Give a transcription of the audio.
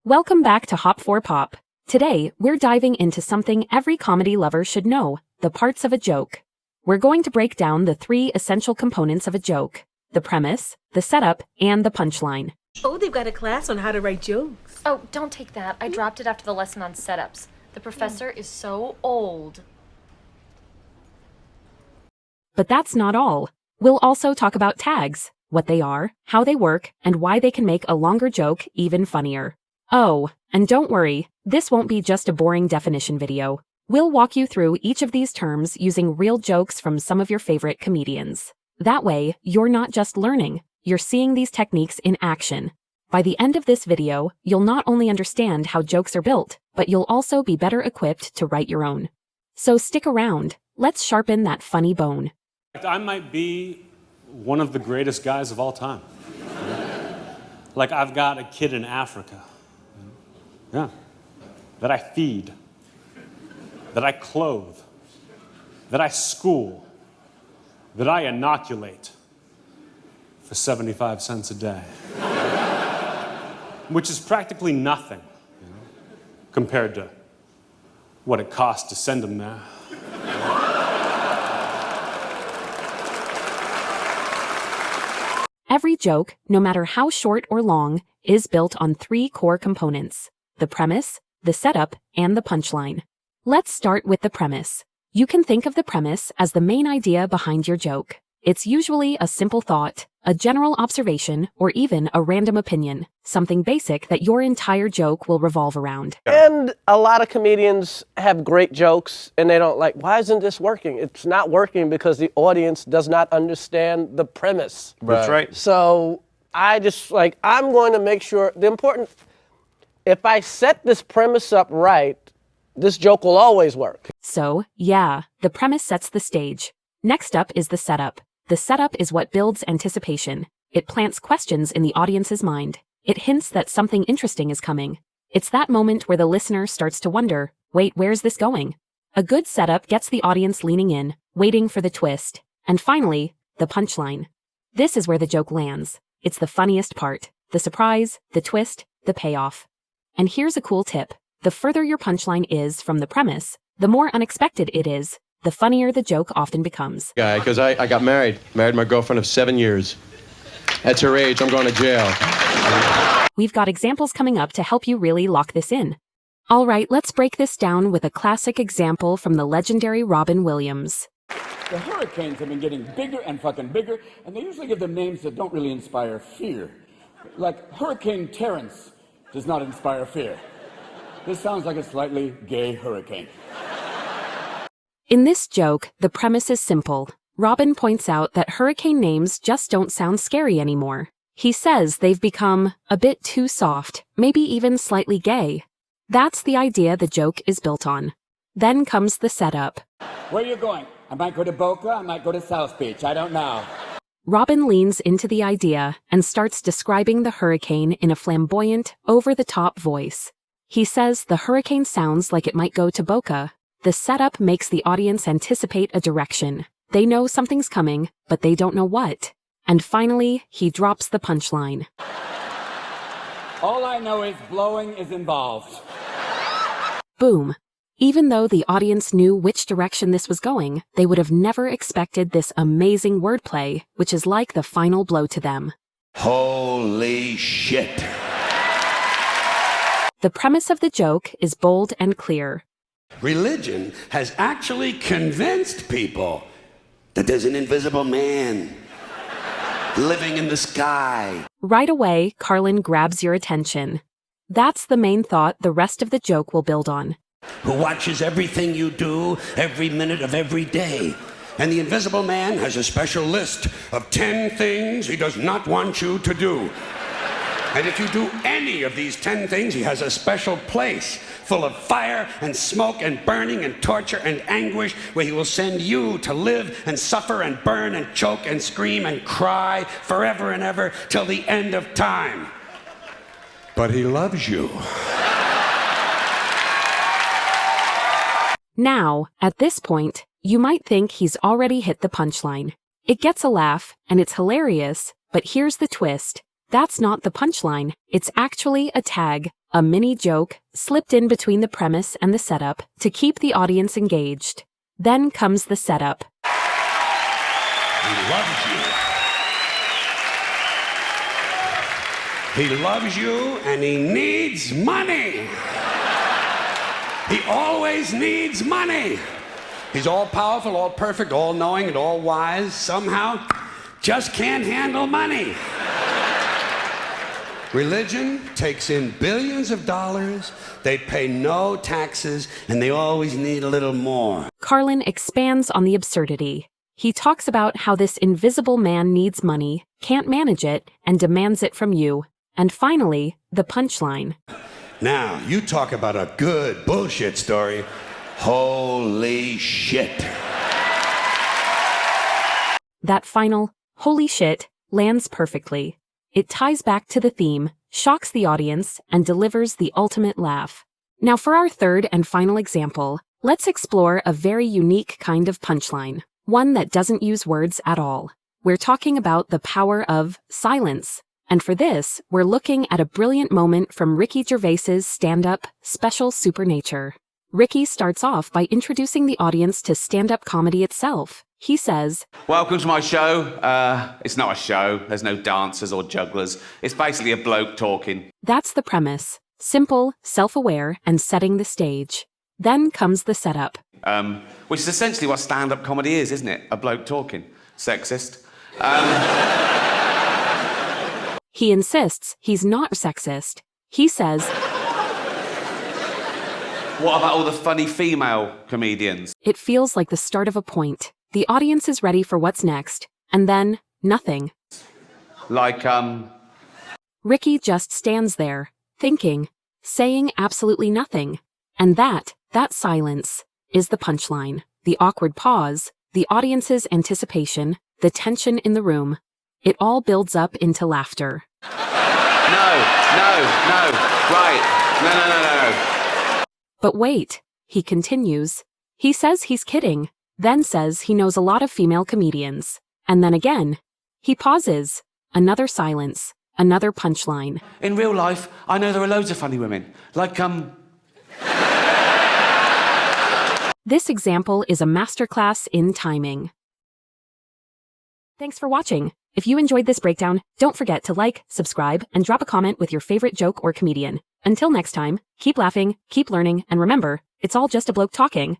Welcome back to Hop for Pop. Today, we're diving into something every comedy lover should know, the parts of a joke. We're going to break down the 3 essential components of a joke: the premise, the setup, and the punchline. Oh, they've got a class on how to write jokes. Oh, don't take that. I dropped it after the lesson on setups. The professor is so old. But that's not all. We'll also talk about tags, what they are, how they work, and why they can make a longer joke even funnier. Oh, and don't worry, this won't be just a boring definition video. We'll walk you through each of these terms using real jokes from some of your favorite comedians. That way, you're not just learning, you're seeing these techniques in action. By the end of this video, you'll not only understand how jokes are built, but you'll also be better equipped to write your own. So stick around, let's sharpen that funny bone. I might be one of the greatest guys of all time. Like, I've got a kid in Africa. Yeah. That I feed. That I clothe. That I school. That I inoculate for 75 cents a day. Which is practically nothing, compared to what it costs to send them there. Every joke, no matter how short or long, is built on 3 core components: the premise, the setup, and the punchline. Let's start with the premise. You can think of the premise as the main idea behind your joke. It's usually a simple thought, a general observation, or even a random opinion, something basic that your entire joke will revolve around. And a lot of comedians have great jokes and they don't like, why isn't this working? It's not working because the audience does not understand the premise. That's right. So I just I'm going to make sure, if I set this premise up right, this joke will always work. So, yeah, the premise sets the stage. Next up is the setup. The setup is what builds anticipation. It plants questions in the audience's mind. It hints that something interesting is coming. It's that moment where the listener starts to wonder, wait, where's this going? A good setup gets the audience leaning in, waiting for the twist. And finally, the punchline. This is where the joke lands. It's the funniest part. The surprise, the twist, the payoff. And here's a cool tip. The further your punchline is from the premise, the more unexpected it is, the funnier the joke often becomes. Because I got married my girlfriend of 7 years. At her age, I'm going to jail. We've got examples coming up to help you really lock this in. All right, let's break this down with a classic example from the legendary Robin Williams. The hurricanes have been getting bigger and fucking bigger, and they usually give them names that don't really inspire fear. Like Hurricane Terrence does not inspire fear. This sounds like a slightly gay hurricane. In this joke, the premise is simple. Robin points out that hurricane names just don't sound scary anymore. He says they've become a bit too soft, maybe even slightly gay. That's the idea the joke is built on. Then comes the setup. Where are you going? I might go to Boca, I might go to South Beach, I don't know. Robin leans into the idea and starts describing the hurricane in a flamboyant, over-the-top voice. He says the hurricane sounds like it might go to Boca. The setup makes the audience anticipate a direction. They know something's coming, but they don't know what. And finally, he drops the punchline. All I know is blowing is involved. Boom. Even though the audience knew which direction this was going, they would have never expected this amazing wordplay, which is like the final blow to them. Holy shit. The premise of the joke is bold and clear. Religion has actually convinced people that there's an invisible man living in the sky. Right away, Carlin grabs your attention. That's the main thought the rest of the joke will build on. Who watches everything you do every minute of every day. And the invisible man has a special list of 10 things he does not want you to do. And if you do any of these 10 things, he has a special place full of fire and smoke and burning and torture and anguish where he will send you to live and suffer and burn and choke and scream and cry forever and ever till the end of time. But he loves you. Now, at this point, you might think he's already hit the punchline. It gets a laugh, and it's hilarious, but here's the twist. That's not the punchline, it's actually a tag, A mini joke slipped in between the premise and the setup to keep the audience engaged. Then comes the setup. He loves you. He loves you and he needs money. He always needs money. He's all powerful, all perfect, all knowing, and all wise. Somehow, just can't handle money. Religion takes in billions of dollars, they pay no taxes, and they always need a little more. Carlin expands on the absurdity. He talks about how this invisible man needs money, can't manage it, and demands it from you. And finally, the punchline. Now, you talk about a good bullshit story. Holy shit. That final, holy shit, lands perfectly. It ties back to the theme, shocks the audience, and delivers the ultimate laugh. Now for our third and final example, let's explore a very unique kind of punchline, one that doesn't use words at all. We're talking about the power of silence. And for this, we're looking at a brilliant moment from Ricky Gervais's stand-up Special Supernature. Ricky starts off by introducing the audience to stand-up comedy itself. He says, "Welcome to my show. It's not a show. There's no dancers or jugglers. It's basically a bloke talking." That's the premise. Simple, self-aware, and setting the stage. Then comes the setup. Which is essentially what stand-up comedy is, isn't it? A bloke talking. Sexist. He insists he's not sexist. He says, What about all the funny female comedians? it feels like the start of a point. The audience is ready for what's next. And then, nothing. Like, Ricky just stands there, thinking, saying absolutely nothing. And that silence, is the punchline. The awkward pause, the audience's anticipation, the tension in the room. It all builds up into laughter. No. Right. No. But wait, he continues. He says he's kidding, then says he knows a lot of female comedians. And then again, he pauses. Another silence, another punchline. In real life, I know there are loads of funny women. Like, This example is a masterclass in timing. Thanks for watching. If you enjoyed this breakdown, don't forget to like, subscribe, and drop a comment with your favorite joke or comedian. Until next time, keep laughing, keep learning, and remember, it's all just a bloke talking.